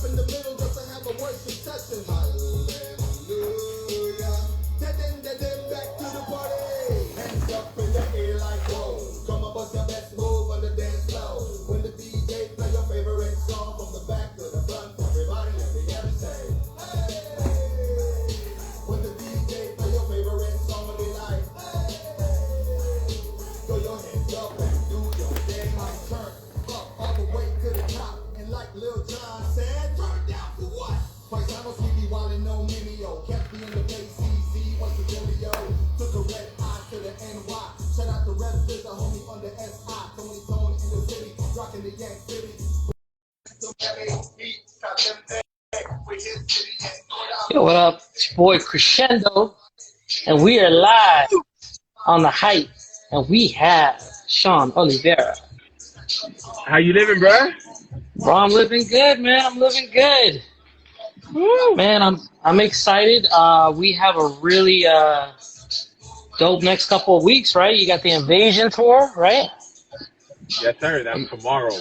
stop in the middle just to have a worship session. Hallelujah. Then back to the party. Hands up in the air like whoa. Come on, bust your best move on the dance floor. When the DJ play your favorite song from the back to the front, everybody let me hear it say, hey. When the DJ play your favorite song, they like, hey. Throw your hands up and do your thing. Turn up all the way to the top. And like Lil John said, turn down for what? Twice I don't see me wildin' no mini-o. Kept me in the KCZ, what's the dealio? Took a red eye to the NY. Shout out the rest is the homie on the SI. Tony Tone in the city, rockin' the Yank City. Yo, what up? It's your boy Crescendo, and we are live on the Hype, and we have Sean Olivera. How you living, bro? Bro, I'm living good, man. I'm living good. Woo. Man, I'm excited. We have a really dope next couple of weeks, right? You got the Invasion tour, right? Yes, sir. That's tomorrow.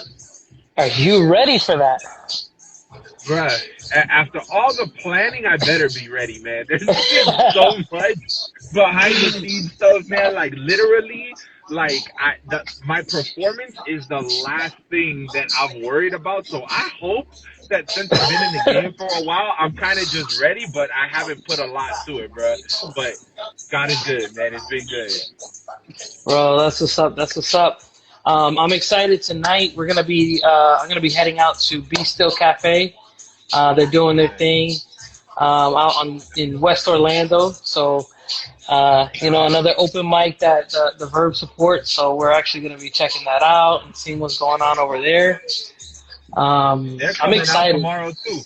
Are you ready for that? Bruh, after all the planning, I better be ready, man. There's just so much behind the scenes stuff, man. Like, literally, like, my performance is the last thing that I'm worried about. So I hope that since I've been in the game for a while, I'm kind of just ready, but I haven't put a lot to it, bruh. But God is good, man. It's been good. Bro, that's what's up. That's what's up. I'm excited tonight. I'm gonna be heading out to Be Still Cafe. They're doing their thing out in West Orlando. So, another open mic that the Verb supports. So we're actually going to be checking that out and seeing what's going on over there. I'm excited. Out tomorrow too.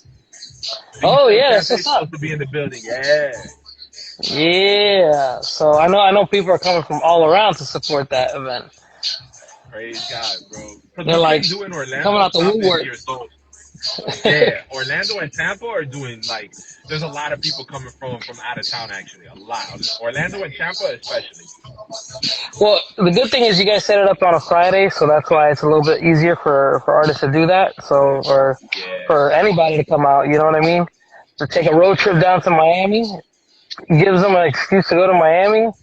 Oh yeah, that's what's up. Supposed to be in the building. Yeah. Yeah. So I know people are coming from all around to support that event. Praise God, bro. They're like coming out the woodwork. Yeah, Orlando and Tampa are doing, like, there's a lot of people coming from out of town, actually. A lot. Orlando and Tampa especially. Well, the good thing is you guys set it up on a Friday, so that's why it's a little bit easier for artists to do that. So, or for anybody to come out, you know what I mean? To take a road trip down to Miami, gives them an excuse to go to Miami.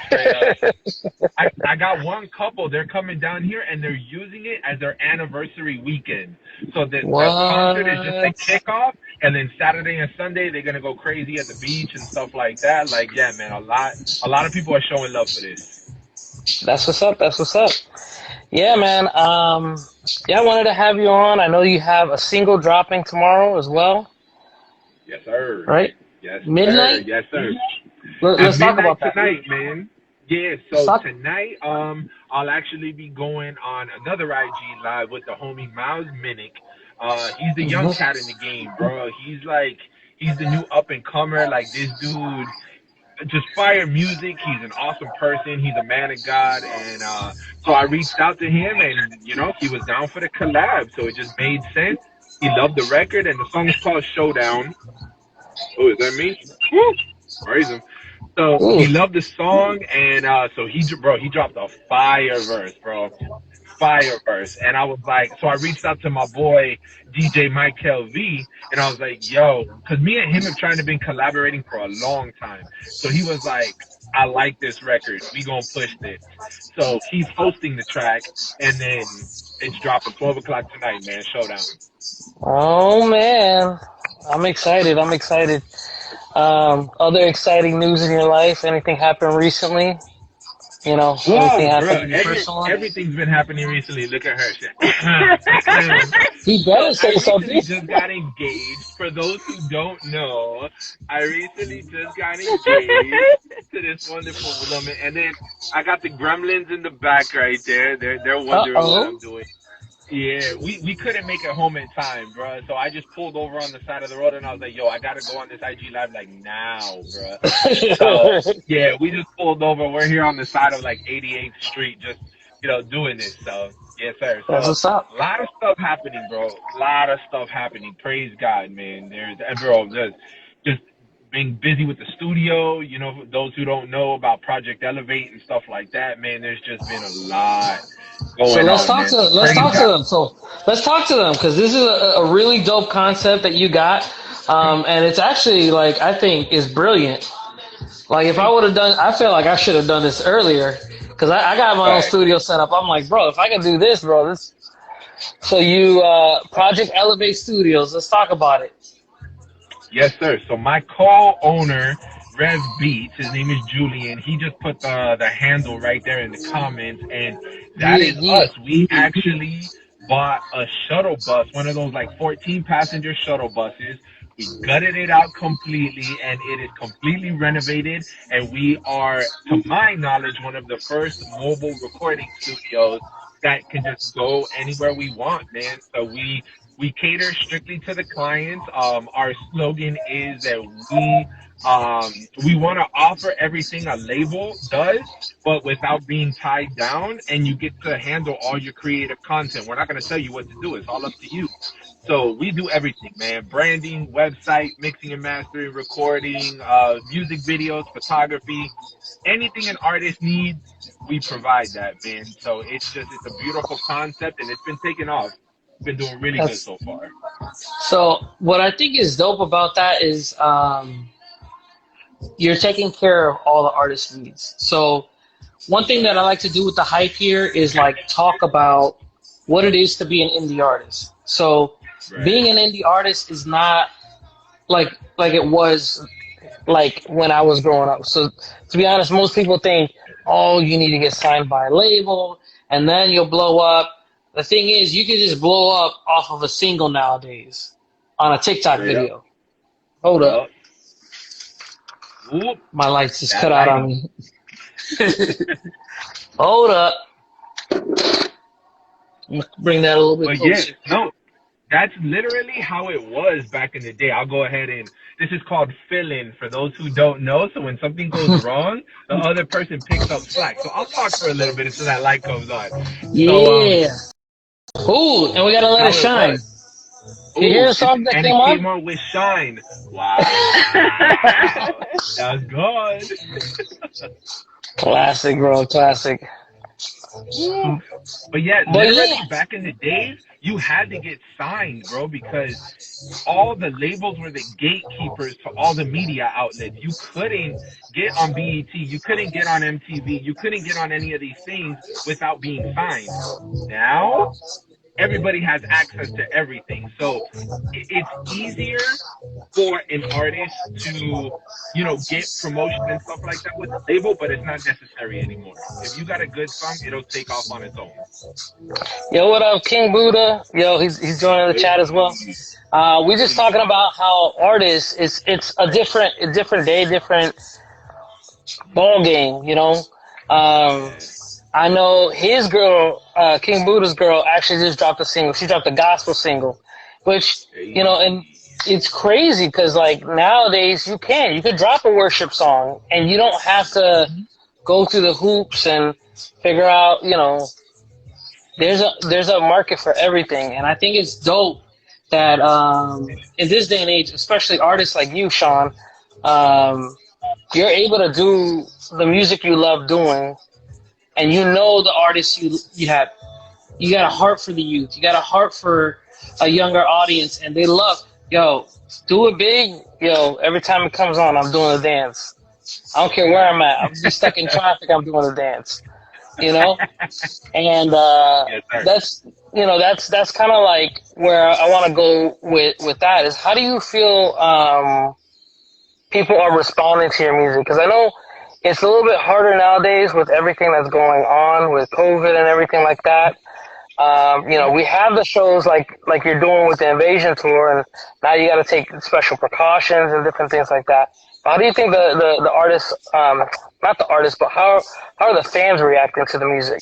I got one couple, they're coming down here and they're using it as their anniversary weekend. So the concert is just a kickoff, and then Saturday and Sunday they're gonna go crazy at the beach and stuff like that. Like, yeah, man, a lot of people are showing love for this. That's what's up. That's what's up. Yeah, man. I wanted to have you on. I know you have a single dropping tomorrow as well. Yes, sir. Right? Yes, midnight. Sir. Yes, sir. Let's talk about that tonight, man. Yeah, so tonight, I'll actually be going on another IG live with the homie Miles Minnick. He's the young cat in the game, bro. He's the new up and comer. Like, this dude, just fire music. He's an awesome person. He's a man of God, and so I reached out to him, and he was down for the collab. So it just made sense. He loved the record, and the song is called Showdown. Oh, is that me? Woo! Praise him. So he loved the song, and so he dropped a fire verse, bro. Fire verse. And I was like, so I reached out to my boy, DJ Mike LV, and I was like, yo, because me and him have trying to been collaborating for a long time. So he was like, I like this record. We gonna push this. So he's hosting the track, and then it's dropping 12 o'clock tonight, man. Showdown. Oh, man. I'm excited. Other exciting news in your life? Anything happened recently? Anything happened in your personal life? Everything's been happening recently. Look at her. He better say something. I recently just got engaged. For those who don't know, I recently just got engaged to this wonderful woman. And then I got the gremlins in the back right there. They're wondering what I'm doing. Yeah, we couldn't make it home in time, bro. So I just pulled over on the side of the road, and I was like, yo, I got to go on this IG Live, like, now, bro. So, yeah, we just pulled over. We're here on the side of, like, 88th Street just, doing this. So, yes, sir. So, that's what's up. A lot of stuff happening, bro. A lot of stuff happening. Praise God, man. Just being busy with the studio. You know, those who don't know about Project Elevate and stuff like that, man, there's just been a lot So going on, man. So let's crazy. talk to them. So let's talk to them because this is a really dope concept that you got, and it's actually like I think is brilliant. Like if I would have done, I feel like I should have done this earlier because I got my own Right. studio set up. I'm like, bro, if I can do this, bro, this. So you Project Elevate Studios. Let's talk about it. Yes, sir. So my co-owner, Rev Beats, his name is Julian. He just put the handle right there in the comments, and that Yeah, is yeah. us. We actually bought a shuttle bus, one of those like 14 passenger shuttle buses. We gutted it out completely, and it is completely renovated. And we are, to my knowledge, one of the first mobile recording studios that can just go anywhere we want, man. So we cater strictly to the clients. Our slogan is that we want to offer everything a label does, but without being tied down, and you get to handle all your creative content. We're not going to tell you what to do. It's all up to you. So we do everything, man. Branding, website, mixing and mastering, recording, music videos, photography, anything an artist needs, we provide that, man. So it's a beautiful concept, and it's been taking off. It's been doing really good That's, so far. so what I think is dope about that is you're taking care of all the artists' needs. So one thing that I like to do with the hype here is like talk about what it is to be an indie artist. So Right. being an indie artist is not like it was like when I was growing up. So to be honest, most people think, oh, you need to get signed by a label and then you'll blow up. The thing is, you can just blow up off of a single nowadays on a TikTok Straight up. video. Hold up. Yup. Whoop. My lights just That cut out on lighting. me. Hold up. Bring that a little bit But yeah, closer. no, that's literally how it was back in the day. I'll go ahead and this is called fill-in for those who don't know. So when something goes wrong, the other person picks up slack. So I'll talk for a little bit until that light comes on. So Yeah. Ooh, and we gotta let it how it shine. was. You hear Ooh, the song that and came it on? came on with Shine. Wow. That was good. Classic, bro. Classic. Woo. But yeah, But yeah, literally back in the days, you had to get signed, bro, because all the labels were the gatekeepers to all the media outlets. You couldn't get on BET, you couldn't get on MTV, you couldn't get on any of these things without being signed. Now, everybody has access to everything. So it's easier for an artist to, get promotion and stuff like that with a label, but it's not necessary anymore. If you got a good song, it'll take off on its own. yo, what up, King Buddha? Yo, he's joining the chat as well. Hey, We just hey, talking about how artists it's a different day, different ball game. yeah, I know his girl, King Buddha's girl, actually just dropped a single. She dropped a gospel single, which and hey, it's crazy because like nowadays you could drop a worship song and you don't have to go through the hoops and figure out. There's a market for everything, and I think it's dope that in this day and age, especially artists like you, Sean, you're able to do the music you love doing, and the artists you have. You got a heart for the youth. You got a heart for a younger audience, and they love. Yo, do it big. Yo, every time it comes on, I'm doing a dance. I don't care where I'm at. I'm just stuck in traffic. I'm doing a dance. You know, and yes, sir. that's kind of like where I want to go with that. Is how do you feel people are responding to your music? Because I know it's a little bit harder nowadays with everything that's going on with COVID and everything like that. We have the shows like you're doing with the Invasion tour, and now you got to take special precautions and different things like that. How do you think the artists, not the artists, but how are the fans reacting to the music?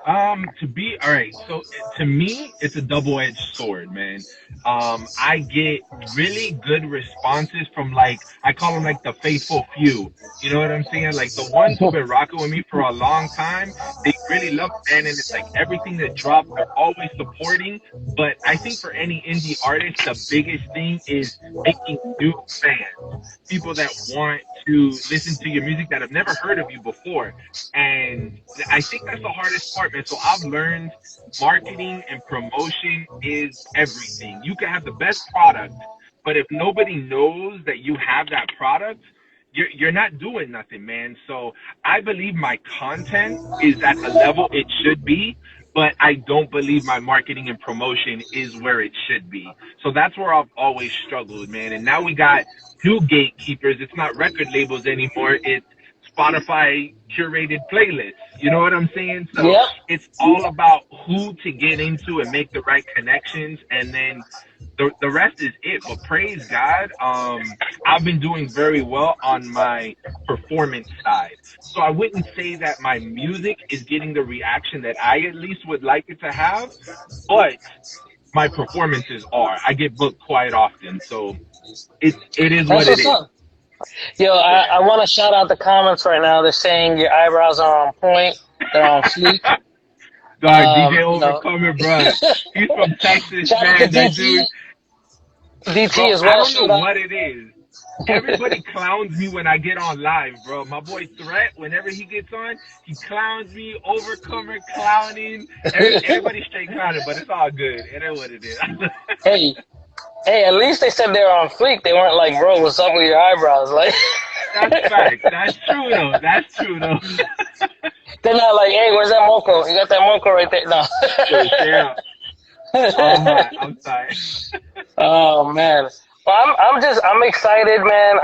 To be all right. So to me, it's a double-edged sword, man. I get really good responses from like I call them like the faithful few. You know what I'm saying? Like the ones who've been rocking with me for a long time. They really love the band, and it's like everything that drops, they're always supporting. But I think for any indie artist, the biggest thing is making new fans, people that want to listen to your music that have never heard of you before. And I think that's the hardest part, man. So I've learned marketing and promotion is everything. You can have the best product, but if nobody knows that you have that product, you're not doing nothing, man. So I believe my content is at the level it should be, but I don't believe my marketing and promotion is where it should be. So that's where I've always struggled, man. And now we got new gatekeepers. It's not record labels anymore. It's Spotify curated playlists. You know what I'm saying? So Yep. it's all about who to get into and make the right connections, and then the rest is it. But praise God, I've been doing very well on my performance side. So I wouldn't say that my music is getting the reaction that I at least would like it to have, but my performances are. I get booked quite often, so it is That's what it what's is. up. Yo, I want to shout out the comments right now. They're saying your eyebrows are on point. They're on fleek. Dog, DJ You know, Overcomer, bro. He's from Texas, shout out to man. That DT, dude, bro, DT as I well. don't know Shout out. what it is. Everybody clowns me when I get on live, bro. My boy Threat, whenever he gets on, he clowns me. Overcomer clowning. Everybody straight clowning, but it's all good. It is what it is. Hey, hey, at least they said they were on fleek. They weren't like, bro, what's up with your eyebrows? Like, That's fact. That's true though. That's true though. they're not like, hey, where's that moco? You got that moco right there. No. Yo, yeah. I'm sorry. Oh man. Well, I'm excited, man.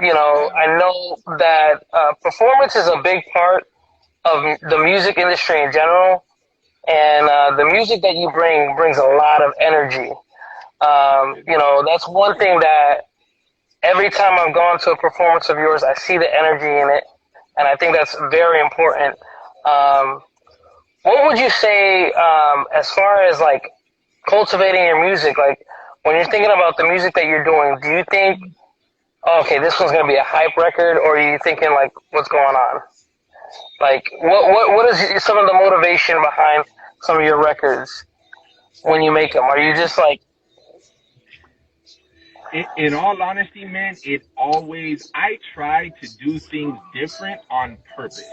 You know, I know that performance is a big part of the music industry in general, and the music that you bring brings a lot of energy. You know, that's one thing that every time I've gone to a performance of yours, I see the energy in it, and I think that's very important. Um, what would you say as far as like cultivating your music? Like when you're thinking about the music that you're doing, do you think, oh, okay, this one's gonna be a hype record, or are you thinking like, what's going on? Like, what is some of the motivation behind some of your records when you make them? Are you just like, In all honesty, man, I try to do things different on purpose.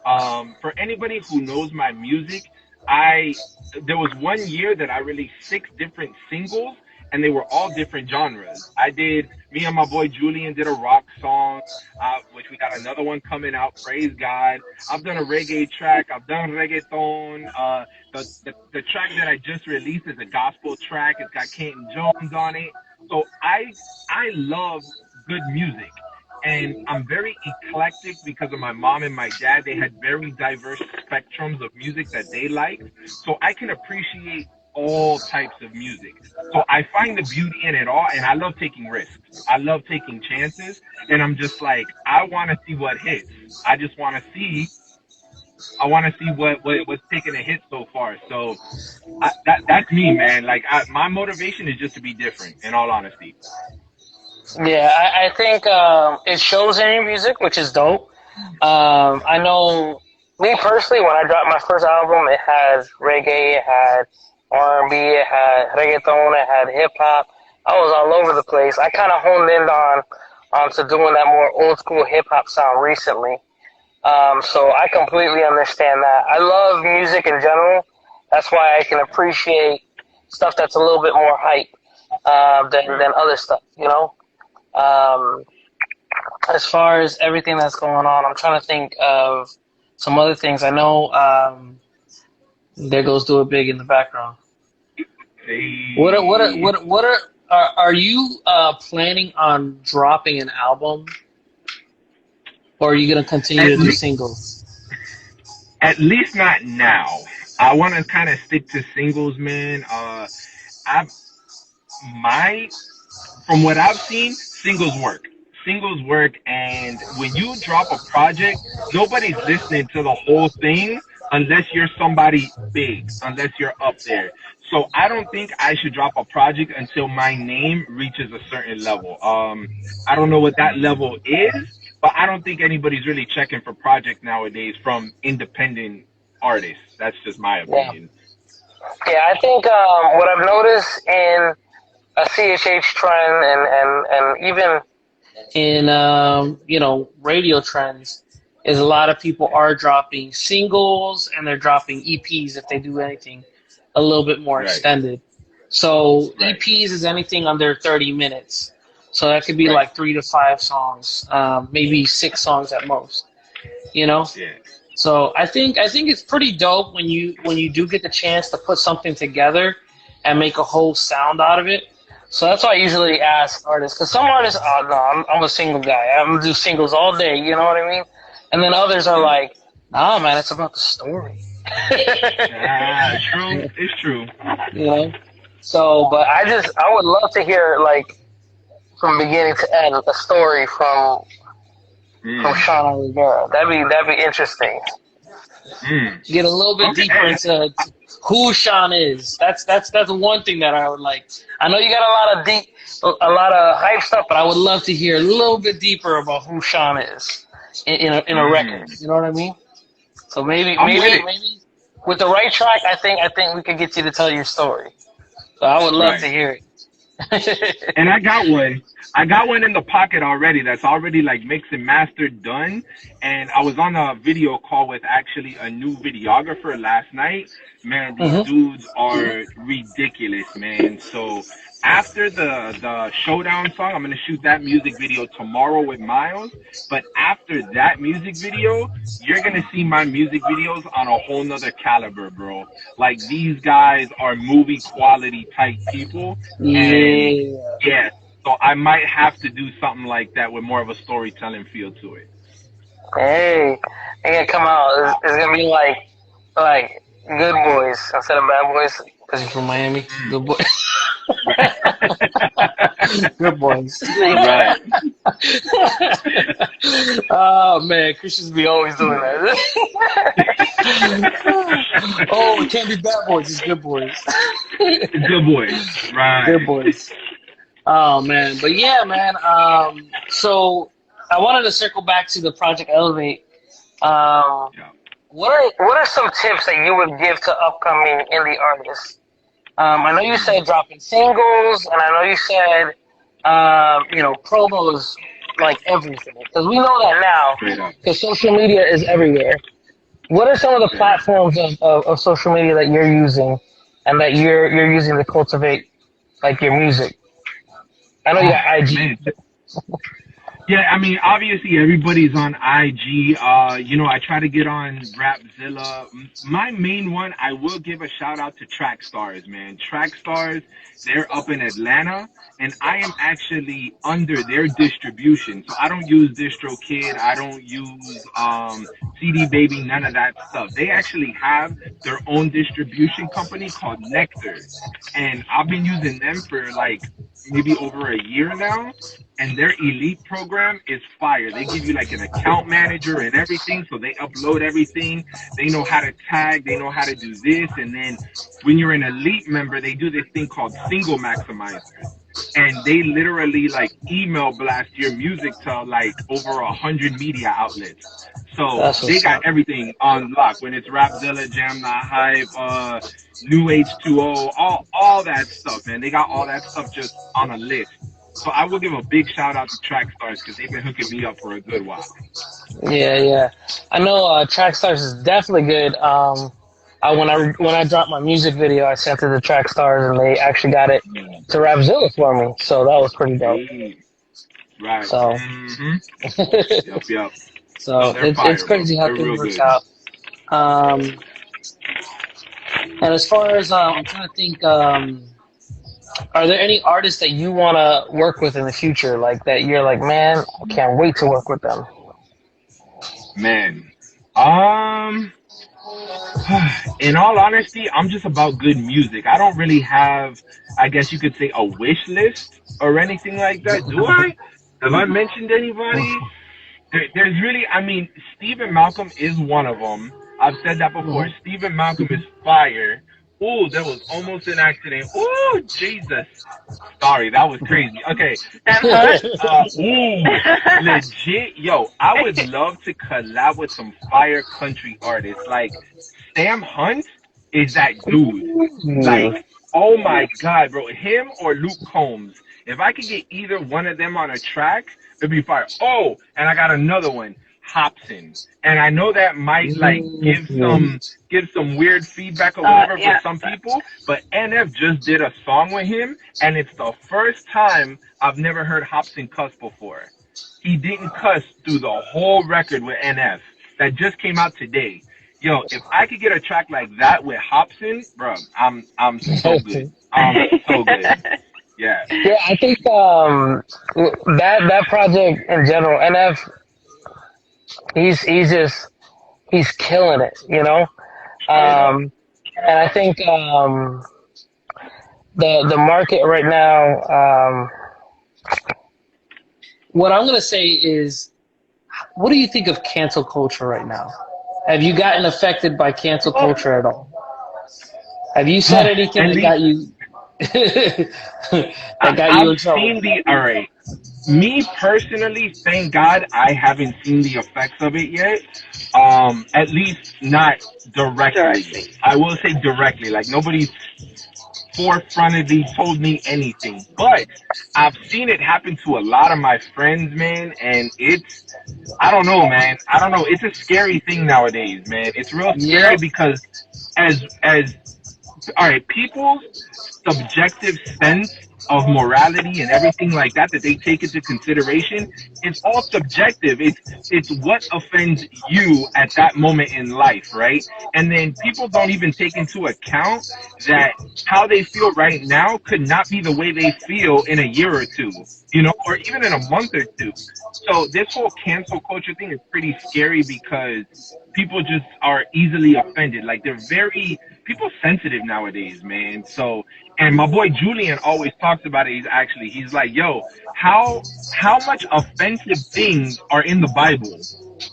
For anybody who knows my music, there was one year that I released 6 different singles, and they were all different genres. Me and my boy Julian did a rock song, which we got another one coming out. Praise God! I've done a reggae track. I've done reggaeton. The track that I just released is a gospel track. It's got Kenton Jones on it. So I love good music. And I'm very eclectic because of my mom and my dad. They had very diverse spectrums of music that they liked. So I can appreciate all types of music. So I find the beauty in it all, and I love taking risks. I love taking chances, and I'm just like, I want to see what hits. I just want to see. I want to see what's taking a hit so far. So that's me, man. Like my motivation is just to be different. In all honesty. yeah, I think it shows in your music, which is dope. I know me personally, when I dropped my first album, it had reggae, it had R&B, it had reggaeton, it had hip hop. I was all over the place. I kind of honed in on onto doing that more old school hip hop sound recently. So I completely understand that. I love music in general. That's why I can appreciate stuff that's a little bit more hype than other stuff. You know. Um, as far as everything that's going on, I'm trying to think of some other things. I know there goes Do It Big in the background. Hey. Are you planning on dropping an album, or are you gonna continue At to do least, singles? at least not now. I want to kind of stick to singles, man. I my From what I've seen, singles work. Singles work, and when you drop a project, nobody's listening to the whole thing. unless you're somebody big, unless you're up there. So I don't think I should drop a project until my name reaches a certain level. I don't know what that level is, but I don't think anybody's really checking for projects nowadays from independent artists. That's just my Yeah. opinion. Yeah, I think what I've noticed in a CHH trend and even in radio trends is a lot of people are dropping singles and they're dropping EPs if they do anything a little bit more Right, extended. So right, EPs is anything under 30 minutes. So that could be right. like 3 to 5 songs, maybe 6 songs at most. You know. Yeah, So I think it's pretty dope when you do get the chance to put something together and make a whole sound out of it. So that's why I usually ask artists, because some artists, oh no, I'm a single guy. I'm gonna do singles all day. You know what I mean? And then others are yeah. like, nah, man, it's about the story. Ah, true. It's true. You know. So, but I would love to hear like from beginning to end a story from Mm, Sean Olivera. That'd be interesting. mm. Get a little bit deeper Okay. into who Sean is. That's one thing that I would like. I know you got a lot of hype stuff, but I would love to hear a little bit deeper about who Sean is in a record. Mm. You know what I mean? So maybe I'm with it. maybe with the right track, I think we could get you to tell your story. So I would love Right. to hear it. And I got one. I got one in the pocket already that's already like mixed and mastered done. And I was on a video call with actually a new videographer last night. Man, these Hmm. dudes are ridiculous, man. So after the showdown song, I'm gonna shoot that music video tomorrow with Miles. But after that music video, you're gonna see my music videos on a whole nother caliber, bro. Like these guys are movie quality type people. And Yeah. yeah, so I might have to do something like that with more of a storytelling feel to it. Hey, they gonna come out. It's gonna be like good boys instead of bad boys. Cause you're from Miami. Good boys. Good boys. Right. Oh man, Christians be always doing that. Oh, it can't be bad boys. It's good boys. Good boys. Right. Good boys. Oh man, but yeah, man. So I wanted to circle back to the Project Elevate. Um, Yeah. what are some tips that you would give to upcoming indie artists? I know you said dropping singles, and I know you said promos like everything, because we know that now Straight up. because social media is everywhere. What are some of the Straight up. platforms of social media that you're using and that you're using to cultivate like your music? I know you Oh, got IG. man. Yeah, I mean, obviously everybody's on IG. I try to get on Rapzilla. My main one, I will give a shout out to Track Stars, man. Track Stars, they're up in Atlanta, and I am actually under their distribution. So I don't use DistroKid, I don't use CD Baby, none of that stuff. They actually have their own distribution company called Nectar, and I've been using them for like maybe over a year now, and their elite program is fire. They give you like an account manager and everything, so they upload everything. They know how to tag, they know how to do this, and then when you're an elite member, they do this thing called single maximizers. And they literally like email blast your music to like over 100 media outlets. So That's they what's got up. everything on lock. When it's Rapzilla, Jam Not Hype, New H2O, all that stuff, man. They got all that stuff just on a list. So I will give a big shout out to Trackstars because they've been hooking me up for a good while. Yeah, yeah. I know Trackstars is definitely good. When I dropped my music video, I sent it to Trackstars, and they actually got it to Rapzilla for me. So that was pretty dope. Right. So, Yep, yep. so No, they're it's fire, bro. crazy how They're things real works good. out. Um, and as far as I'm trying to think, are there any artists that you want to work with in the future, like that you're like, man, I can't wait to work with them? Man. In all honesty, I'm just about good music. I don't really have, I guess you could say, a wish list or anything like that. Do I? Have I mentioned anybody? There's really, I mean, Stephen Malcolm is one of them. I've said that before. Stephen Malcolm is fire. Ooh, that was almost an accident. Ooh, Jesus. Sorry, that was crazy. Okay, but legit, yo, I would love to collab with some fire country artists. Like Sam Hunt is that dude. Like, oh my god, bro, him or Luke Combs. If I could get either one of them on a track, it'd be fire. Oh, and I got another one, Hobson. And I know that might like give some weird feedback or whatever for some people, but NF just did a song with him, and it's the first time I've never heard Hobson cuss before. He didn't cuss through the whole record with NF. That just came out today. Yo, if I could get a track like that with Hobson, bro, I'm so good. I'm so good. Yeah. Yeah, I think that project in general, NF, he's killing it, you know. And I think the market right now. What I'm gonna say is, what do you think of cancel culture right now? Have you gotten affected by cancel culture at all? Have you said anything that got you in trouble? All right. Me personally, thank God I haven't seen the effects of it yet. At least not directly. I will say directly. Like nobody's forefrontedly told me anything. But I've seen it happen to a lot of my friends, man, and I don't know, man. I don't know. It's a scary thing nowadays, man. It's real scary because as all right, people's subjective sense of morality and everything like that they take into consideration, it's all subjective. It's what offends you at that moment in life, right? And then people don't even take into account that how they feel right now could not be the way they feel in a year or two, you know, or even in a month or two. So this whole cancel culture thing is pretty scary because people just are easily offended. Like people sensitive nowadays, man. So, and my boy Julian always talks about it. He's like, yo, how much offensive things are in the Bible?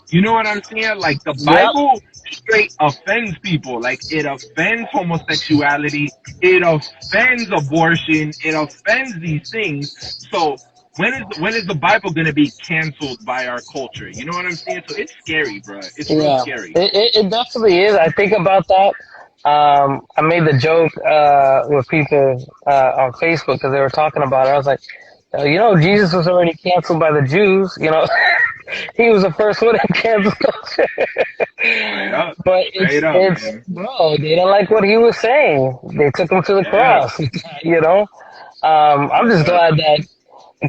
You know what I'm saying? Like the Bible straight offends people. Like it offends homosexuality. It offends abortion. It offends these things. So when is the Bible gonna be canceled by our culture? You know what I'm saying? So it's scary, bro. It's real scary. It definitely is. I think about that. I made the joke with people on Facebook because they were talking about it. I was like, you know, Jesus was already canceled by the Jews. You know, he was the first one in cancel culture. But it's bro, they didn't like what he was saying. They took him to the cross. You know, I'm just glad that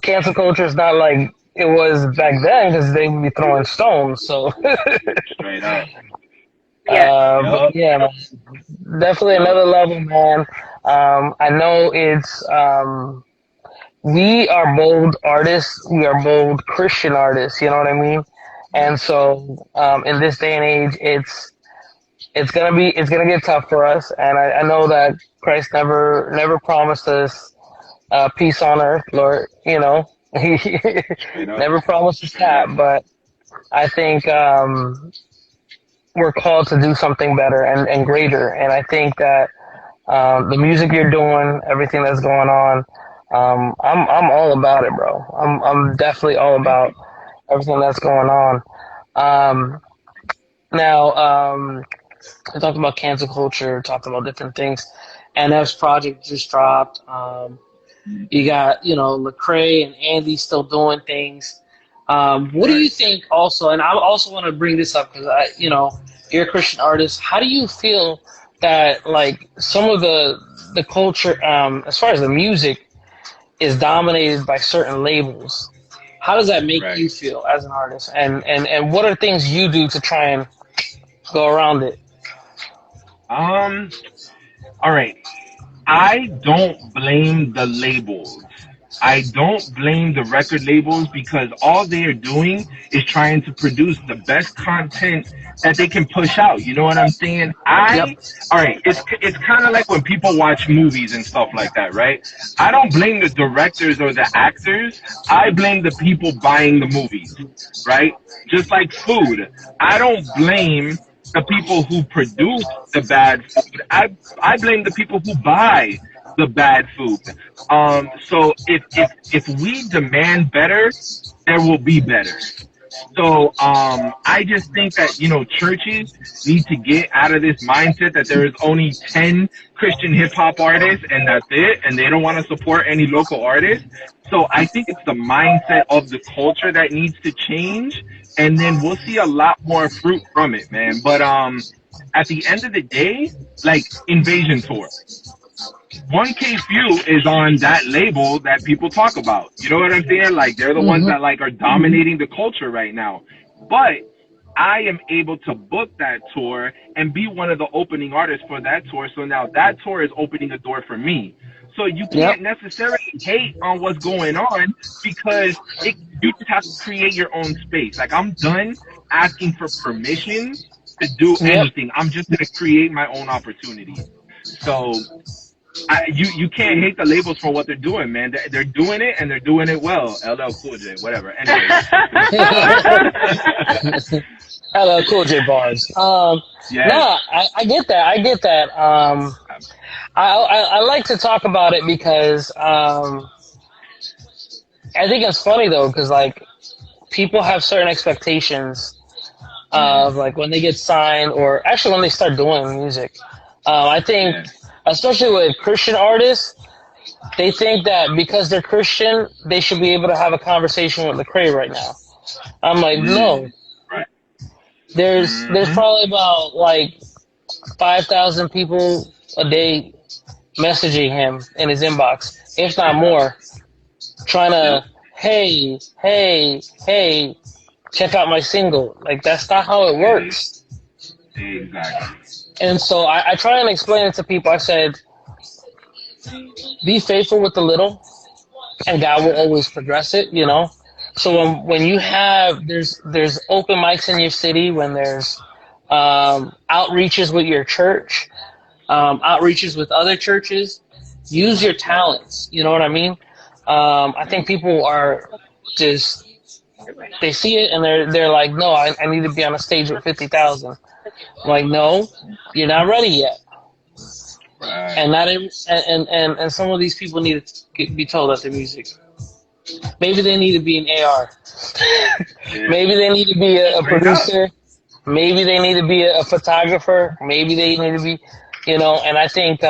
cancel culture is not like it was back then because they would be throwing stones. So straight up. But yeah, man, definitely another level, man. I know it's we are bold artists. We are bold Christian artists. You know what I mean? And so in this day and age, it's gonna get tough for us. And I know that Christ never promised us peace on earth, Lord. You know, he never promised us that. But I think we're called to do something better and greater. And I think that the music you're doing, everything that's going on, I'm all about it, bro. I'm definitely all about everything that's going on. Now, we talked about cancel culture, talked about different things. NF's project just dropped. You got, you know, Lecrae and Andy still doing things. What do you think also, and I also want to bring this up because you know, you're a Christian artist. How do you feel that like some of the culture, as far as the music, is dominated by certain labels? How does that make you feel as an artist? And what are things you do to try and go around it? All right. I don't blame the labels. I don't blame the record labels because all they are doing is trying to produce the best content that they can push out. You know what I'm saying? All right, it's kind of like when people watch movies and stuff like that, right? I don't blame the directors or the actors. I blame the people buying the movies, right? Just like food. I don't blame the people who produce the bad food. I blame the people who buy the bad food. So if we demand better, there will be better. So I just think that churches need to get out of this mindset that there is only 10 Christian hip hop artists and that's it, and they don't want to support any local artists. So I think it's the mindset of the culture that needs to change, and then we'll see a lot more fruit from it, man. But at the end of the day, like Invasion Tour, 1K Few is on that label that people talk about. You know what I'm saying? Like they're the ones that like are dominating the culture right now. But I am able to book that tour and be one of the opening artists for that tour. So now that tour is opening a door for me. So you can't necessarily hate on what's going on because you just have to create your own space. Like I'm done asking for permission to do anything. I'm just going to create my own opportunities. So you can't hate the labels for what they're doing, man. They're doing it and they're doing it well. LL Cool J, whatever. Anyway. LL Cool J bars. Yes. No, I get that. I get that. I like to talk about it because I think it's funny though, because like people have certain expectations of like when they get signed or actually when they start doing music. I think. Especially with Christian artists, they think that because they're Christian, they should be able to have a conversation with Lecrae right now. I'm like, no. Right. There's probably about like 5,000 people a day messaging him in his inbox, if not more, trying to, hey, check out my single. Like, that's not how it works. Exactly. And so I try and explain it to people. I said, be faithful with the little, and God will always progress it, you know? So when you have, there's open mics in your city, when there's outreaches with your church, outreaches with other churches, use your talents, you know what I mean? I think people are just, they see it and they're like, no, I need to be on a stage with 50,000. I'm like, no, you're not ready yet. Right. And some of these people need to be told that the music. Maybe they need to be an AR. Maybe they need to be a producer. Maybe they need to be a photographer. Maybe they need to be, you know. And I think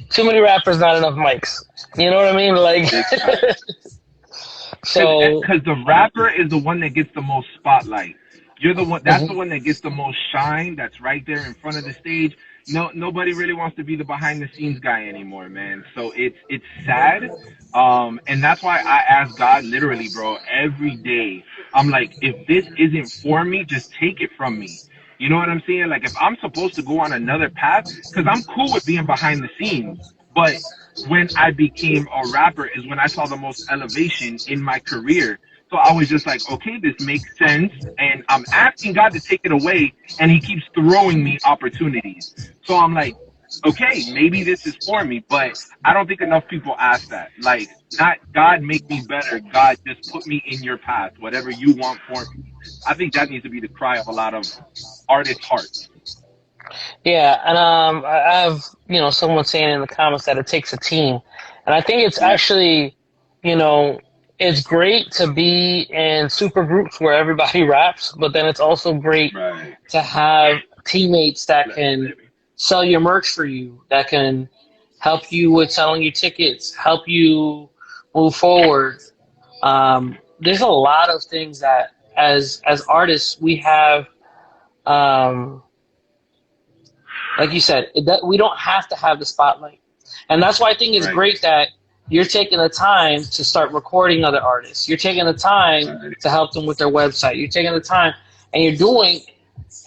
too many rappers, not enough mics. You know what I mean? Like, so because the rapper is the one that gets the most spotlight. You're the one. That's the one that gets the most shine. That's right there in front of the stage. Nobody really wants to be the behind the scenes guy anymore, man. So it's sad. And that's why I ask God literally, bro, every day. I'm like, if this isn't for me, just take it from me. You know what I'm saying? Like, if I'm supposed to go on another path, because I'm cool with being behind the scenes, but when I became a rapper is when I saw the most elevation in my career. So I was just like, okay, this makes sense. And I'm asking God to take it away, and he keeps throwing me opportunities. So I'm like, okay, maybe this is for me, but I don't think enough people ask that. Like, not God make me better. God, just put me in your path, whatever you want for me. I think that needs to be the cry of a lot of artists' hearts. Yeah, and I have, you know, someone saying in the comments that it takes a team. And I think it's actually, you know, it's great to be in super groups where everybody raps, but then it's also great to have teammates that can sell your merch for you, that can help you with selling your tickets, help you move forward. There's a lot of things that as artists we have, like you said, we don't have to have the spotlight. And that's why I think it's great that you're taking the time to start recording other artists. You're taking the time to help them with their website. You're taking the time, and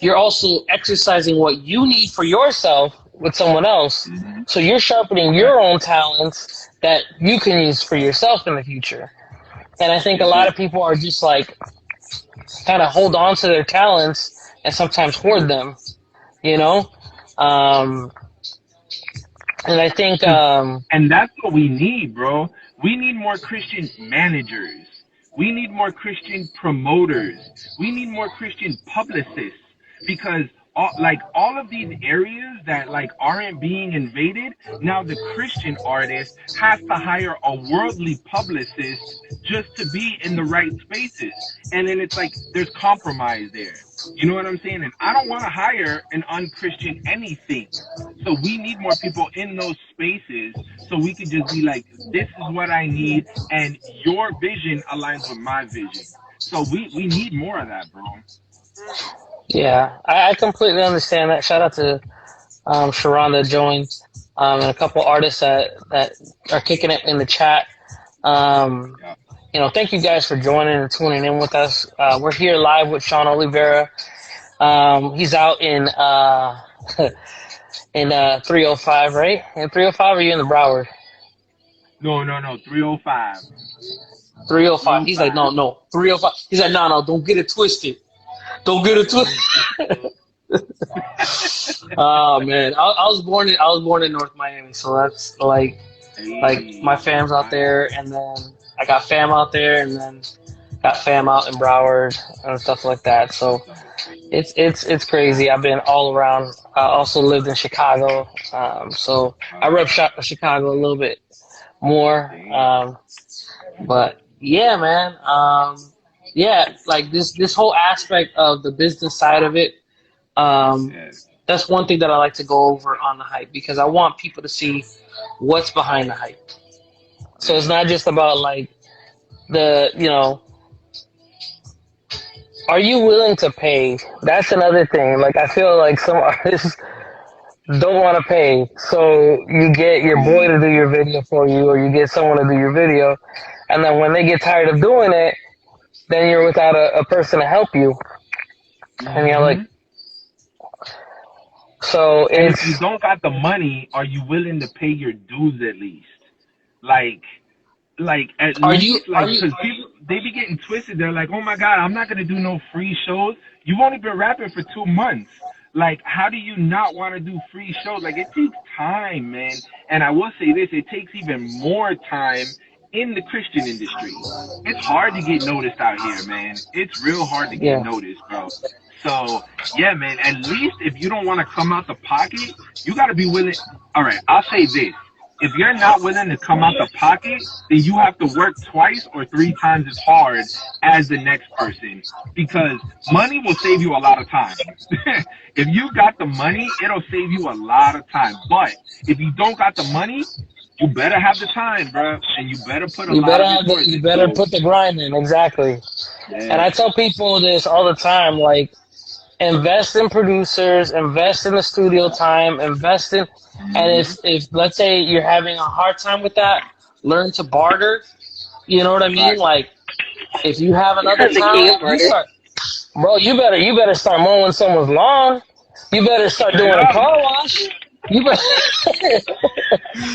you're also exercising what you need for yourself with someone else. So you're sharpening your own talents that you can use for yourself in the future. And I think a lot of people are just like, kind of hold on to their talents and sometimes hoard them, you know? And I think, and that's what we need, bro. We need more Christian managers. We need more Christian promoters. We need more Christian publicists, because all of these areas that like aren't being invaded, now the Christian artist has to hire a worldly publicist just to be in the right spaces. And then it's like there's compromise there. You know what I'm saying? And I don't want to hire an unchristian anything. So we need more people in those spaces so we could just be like, this is what I need, and your vision aligns with my vision. So we need more of that, bro. Yeah, I completely understand that. Shout out to Sharon that joined, and a couple artists that are kicking it in the chat. Yeah. Thank you guys for joining and tuning in with us. We're here live with Sean Olivera. He's out in in 305, right? In 305, or are you in the Broward? No, 305. 305. He's like, no, 305. He's like, no, don't get it twisted. Don't get it twisted. Oh man, I was born in North Miami, so that's like my fam's out there, and then I got fam out there, and then got fam out in Broward and stuff like that. So it's crazy. I've been all around. I also lived in Chicago, so I rep Chicago a little bit more. But yeah, man. Yeah, like this whole aspect of the business side of it. That's one thing that I like to go over on the hype, because I want people to see what's behind the hype. So it's not just about like are you willing to pay? That's another thing. Like, I feel like some artists don't want to pay. So you get your boy to do your video for you, or you get someone to do your video. And then when they get tired of doing it, then you're without a person to help you. And you're like, so if you don't got the money, are you willing to pay your dues at least? Like at least, because people, they be getting twisted. They're like, oh my God, I'm not gonna do no free shows. You've only been rapping for 2 months. Like, how do you not want to do free shows? Like, it takes time, man. And I will say this, it takes even more time in the Christian industry. It's hard to get noticed out here, man. It's real hard to get noticed, bro. So, yeah, man, at least if you don't want to come out the pocket, you got to be willing. All right, I'll say this. If you're not willing to come out the pocket, then you have to work twice or 3 times as hard as the next person, because money will save you a lot of time. If you got the money, it'll save you a lot of time. But if you don't got the money, you better have the time, bro, and you better put you better put the grind in. Exactly. Yeah. And I tell people this all the time, like, invest in producers, invest in the studio time, invest in, and if let's say you're having a hard time with that, learn to barter. You know what I mean? Like, if you have another talent, you better start mowing someone's lawn. You better start doing a car wash. You better.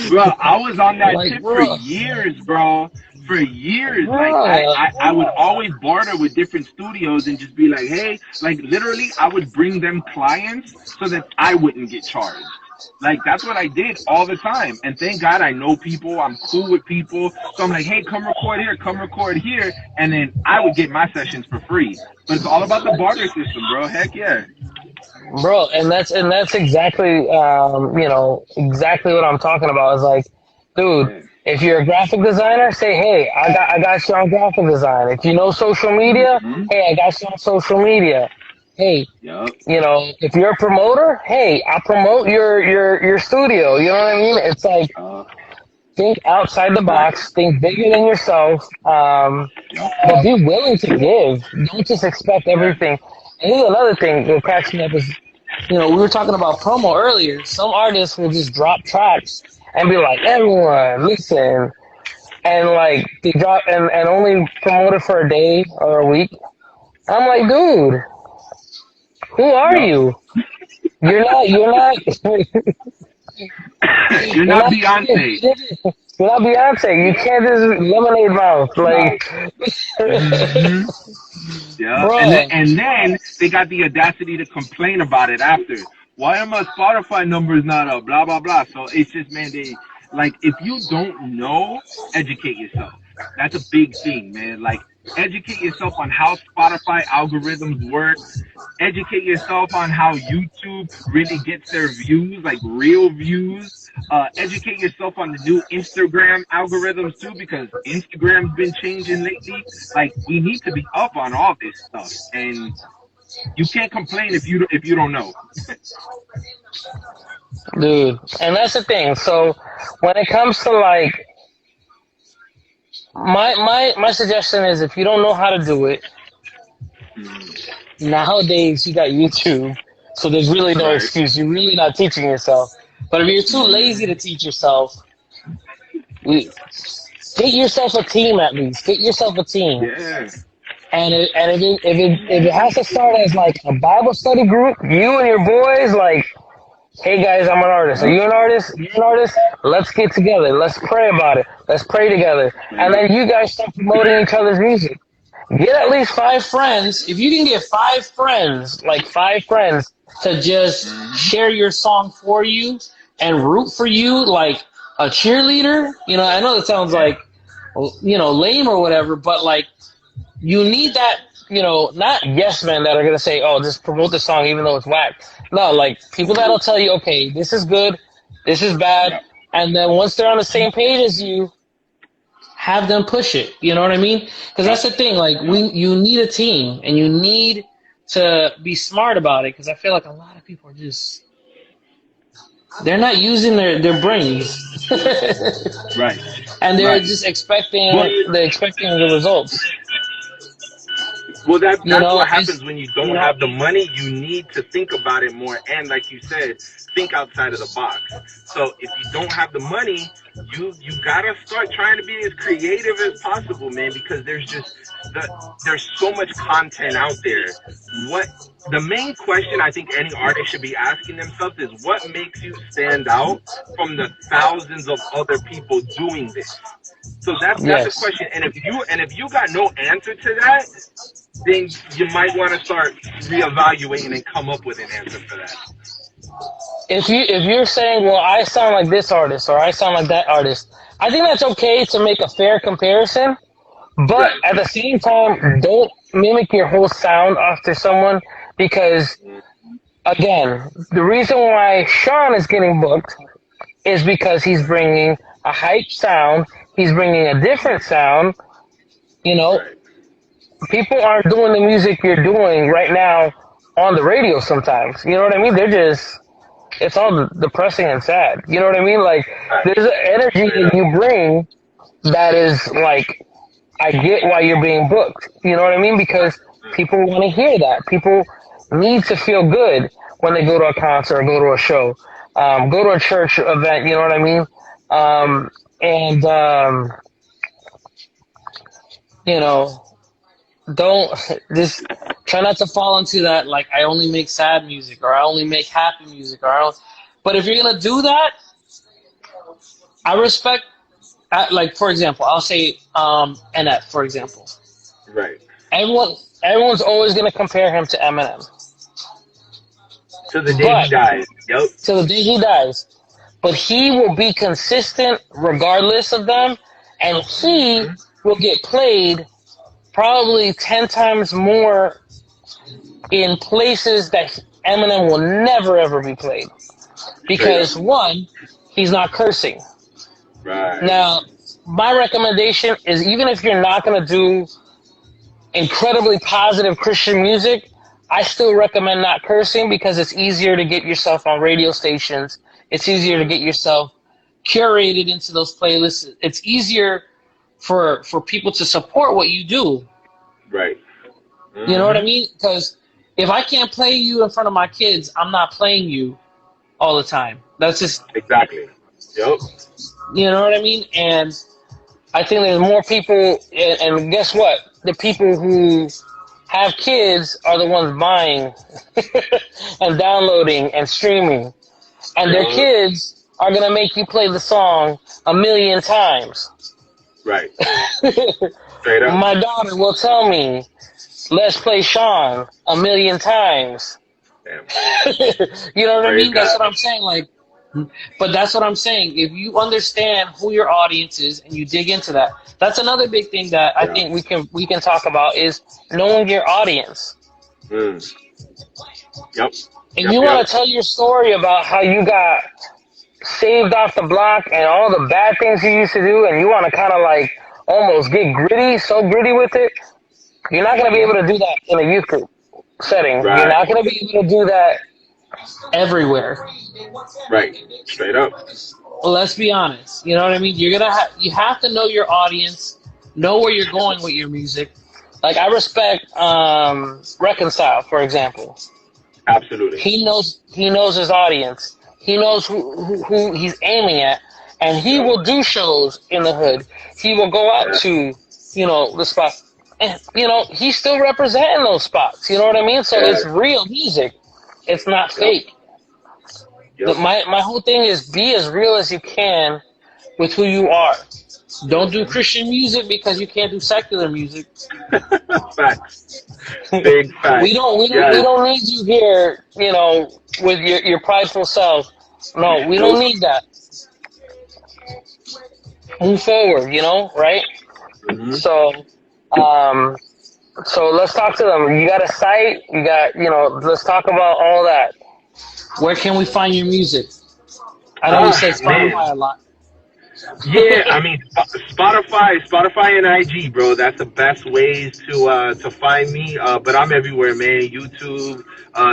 Bro, I was on that tip for years, bro. For years, like I would always barter with different studios and just be like, hey, like literally, I would bring them clients so that I wouldn't get charged. Like, that's what I did all the time. And thank God I know people. I'm cool with people. So I'm like, hey, come record here. And then I would get my sessions for free. But it's all about the barter system, bro. Heck yeah. Bro, and that's exactly exactly what I'm talking about. Is like, dude, if you're a graphic designer, say, hey, I got you on graphic design. If you know social media, hey, I got you on social media. Hey, if you're a promoter, hey, I promote your studio. You know what I mean? It's like, think outside the box, think bigger than yourself, but be willing to give. Don't just expect everything. And here's another thing that cracks me up is, we were talking about promo earlier. Some artists will just drop tracks and be like, everyone, listen. And like, they drop and only promote it for a day or a week. I'm like, dude, who are you? You're not You're not Beyonce. You're not Beyonce. You can't just lemonade mouth. Like, yeah. And then they got the audacity to complain about it after. Why are my Spotify numbers not up? Blah, blah, blah. So it's just, man, like, if you don't know, educate yourself. That's a big thing, man. Like, Educate yourself on how Spotify algorithms work. Educate yourself on how YouTube really gets their views, like real views. Educate yourself on the new Instagram algorithms too, because Instagram's been changing lately. Like, we need to be up on all this stuff, and you can't complain if you don't know. Dude. And that's the thing. So when it comes to like my suggestion is, if you don't know how to do it, nowadays you got YouTube, so there's really no Right. excuse. You're really not teaching yourself. But if you're too lazy to teach yourself, get yourself a team at least. Get yourself a team. Yeah. And if it has to start as like a Bible study group, you and your boys, like, hey guys, I'm an artist. Are you an artist? You're an artist? Let's get together. Let's pray about it. Let's pray together. And then you guys start promoting each other's music. Get at least 5 friends. If you can get 5 friends, like 5 friends, to just share your song for you and root for you like a cheerleader, you know, I know that sounds like, you know, lame or whatever, but like, you need that, you know, not yes men that are going to say, oh, just promote the song even though it's whack. No, like people that'll tell you, okay, this is good, this is bad. And then once they're on the same page as you, have them push it. You know what I mean? Because that's the thing. Like, you need a team, and you need to be smart about it. Because I feel like a lot of people are just, they're not using their brains. Right. And they're just expecting the results. Well, that's You know, what happens when you don't have the money. You need to think about it more, and like you said, think outside of the box. So if you don't have the money, you gotta start trying to be as creative as possible, man. Because there's so much content out there. What the main question I think any artist should be asking themselves is, what makes you stand out from the thousands of other people doing this? So that's the question. And if you got no answer to that, then you might want to start reevaluating and come up with an answer for that. If you're saying, well, I sound like this artist or I sound like that artist, I think that's okay to make a fair comparison. But at the same time, don't mimic your whole sound after someone, because, again, the reason why Sean is getting booked is because he's bringing a hype sound. He's bringing a different sound. You know, people aren't doing the music you're doing right now on the radio sometimes. You know what I mean? They're just, it's all depressing and sad. You know what I mean? Like, there's an energy that you bring that is like, I get why you're being booked. You know what I mean? Because people want to hear that. People need to feel good when they go to a concert or go to a show, go to a church event. You know what I mean? You know, don't just try not to fall into that. Like, I only make sad music, or I only make happy music, or I don't. But if you're gonna do that, I respect. Like, for example, I'll say NF, for example. Right. Everyone's always gonna compare him to Eminem. To the day he dies. Yep. To the day he dies. But he will be consistent regardless of them, and he will get played probably 10 times more in places that Eminem will never ever be played. Because one, he's not cursing. Right. Now, my recommendation is, even if you're not going to do incredibly positive Christian music, I still recommend not cursing, because it's easier to get yourself on radio stations. It's easier to get yourself curated into those playlists. It's easier for people to support what you do. Right. You know what I mean? Because if I can't play you in front of my kids, I'm not playing you all the time. That's just... Exactly. Yep. You know what I mean? And I think there's more people, and guess what? The people who have kids are the ones buying and downloading and streaming. And their kids are going to make you play the song 1,000,000 times. Right. Straight up. My daughter will tell me, let's play Sean 1,000,000 times. Damn. You know what I mean? God. That's what I'm saying. Like, But that's what I'm saying. If you understand who your audience is and you dig into that, that's another big thing that I Yeah. think we can talk about is knowing your audience. Mm. Yep. If Yep. you Yep. want to tell your story about how you got saved off the block and all the bad things you used to do, and you want to kind of like almost get gritty, so gritty with it, you're not going to be able to do that in a youth group setting. You're Right. not going to be able to do that everywhere. Right. Straight up. Let's be honest. You know what I mean? You have to know your audience, know where you're going with your music. Like I respect Reconcile, for example. Absolutely. He knows his audience. He knows who he's aiming at, and he Yep. will do shows in the hood. He will go out Yeah. to the spot, and he's still representing those spots. You know what I mean? So Yeah. it's real music. It's not Yep. fake. Yep. My whole thing is be as real as you can with who you are. Don't do Mhm. Christian music because you can't do secular music. Facts. Big facts. We Yes. don't need you here, with your prideful self. No, we don't Nope. need that. Move forward, right? Hmm. So, um, so let's talk to them. You got a site? You got, let's talk about all that. Where can we find your music? I know you said Man. Spotify a lot. Yeah, I mean Spotify and IG, bro. That's the best ways to find me. But I'm everywhere, man. YouTube.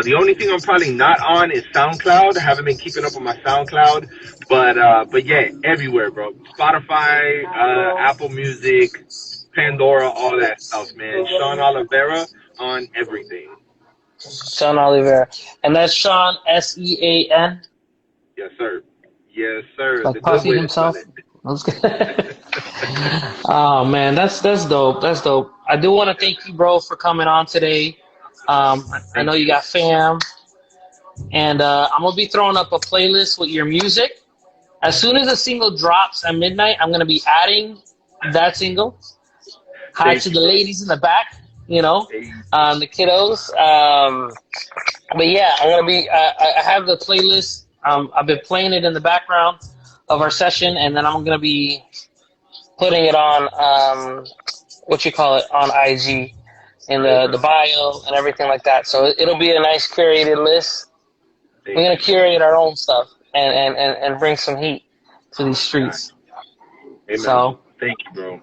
The only thing I'm probably not on is SoundCloud. I haven't been keeping up with my SoundCloud, but yeah, everywhere, bro. Spotify, Apple Music, Pandora, all that stuff, man. Sean Olivera on everything. Sean Olivera. And that's Sean, Sean. Yes, sir. Yes, sir. Like The good Puffy way to spell himself. it. Oh man, that's dope. That's dope. I do want to thank you, bro, for coming on today. I Thank know you you. got fam, and I'm gonna be throwing up a playlist with your music. As soon as the single drops at midnight, I'm gonna be adding that single. Hi Thank to you, the bro. ladies in the back, Hey. the kiddos. But yeah, I'm gonna be. I have the playlist. I've been playing it in the background of our session, and then I'm gonna be putting it on what you call it on IG in the Okay. bio and everything like that. So it'll be a nice curated list. We're Thank gonna you, bro. curate our own stuff and bring some heat to these Got streets. you. Amen. So, Thank you, bro.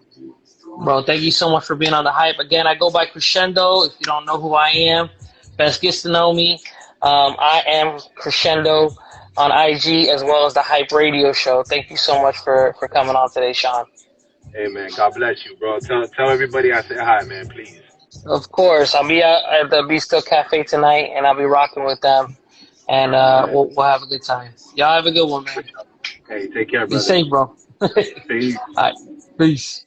bro, thank you so much for being on the hype. Again, I go by Crescendo. If you don't know who I am, best gets to know me. I am Crescendo on IG as well as the Hype Radio Show. Thank you so much for coming on today, Sean. Amen. God bless you, bro. Tell everybody I said hi, man, please. Of course, I'll be out at the Be Still Cafe tonight, and I'll be rocking with them, and Amen. we'll have a good time. Y'all have a good one, man. Hey, take care, Be brother. safe, bro. All Peace. right, peace.